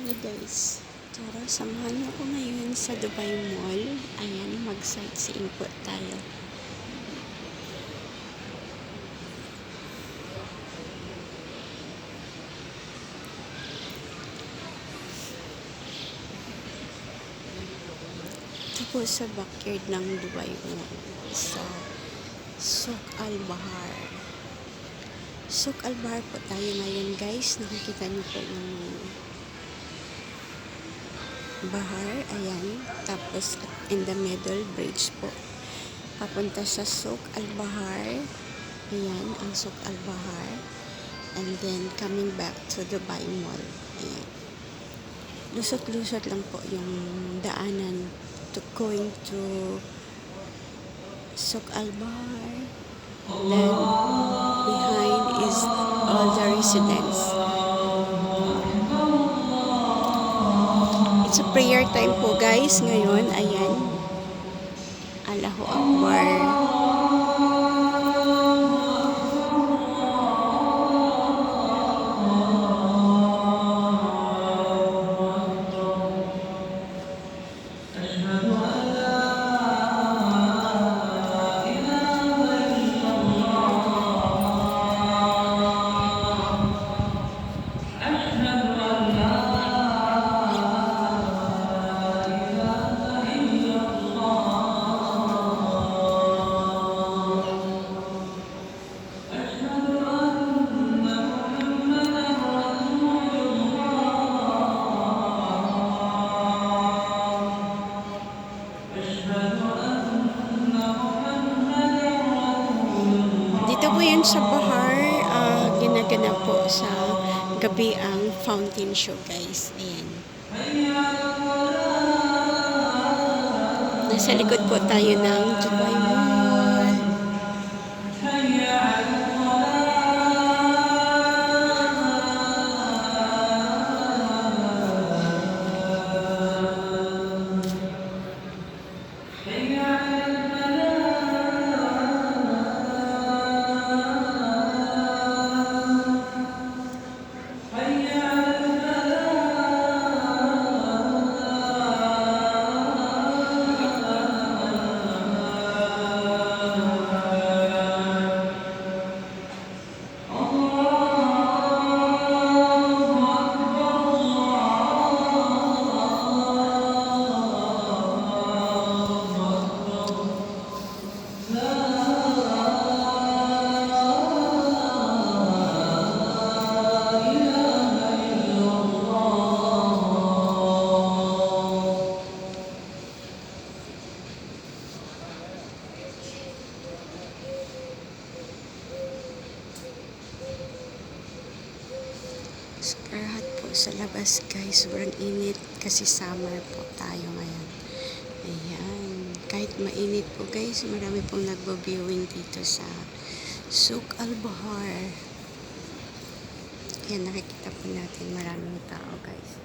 Hello guys, tara samahan niyo ako ngayon sa Dubai Mall. Ayan, mag-sightseeing po tayo. Ito po sa backyard ng Dubai Mall, sa Souk Al Bahar. Souk Al Bahar po tayo ngayon guys. Nakikita niyo po yung bahar, ayan. Tapos in the middle, bridge po. Papunta sa Souk Al Bahar. Ayan, ang Souk Al Bahar. And then, coming back to Dubai Mall. Ayan. Lusot-lusot lang po yung daanan going to Souk Al Bahar. Then, behind is all the residents. It's a prayer time po guys ngayon. Ayan. Allahu Akbar. Dito po yun sa bahar, ginaganap po sa gabi ang fountain show guys. Ayan. Nasa likod po tayo ng Dubai Mall. Skarahat po sa labas guys, sobrang init kasi summer po tayo ngayon. Ayan, kahit mainit po guys, marami pong nagbo-viewing dito sa Souk Al Bahar. Ayan, nakikita po natin maraming tao guys.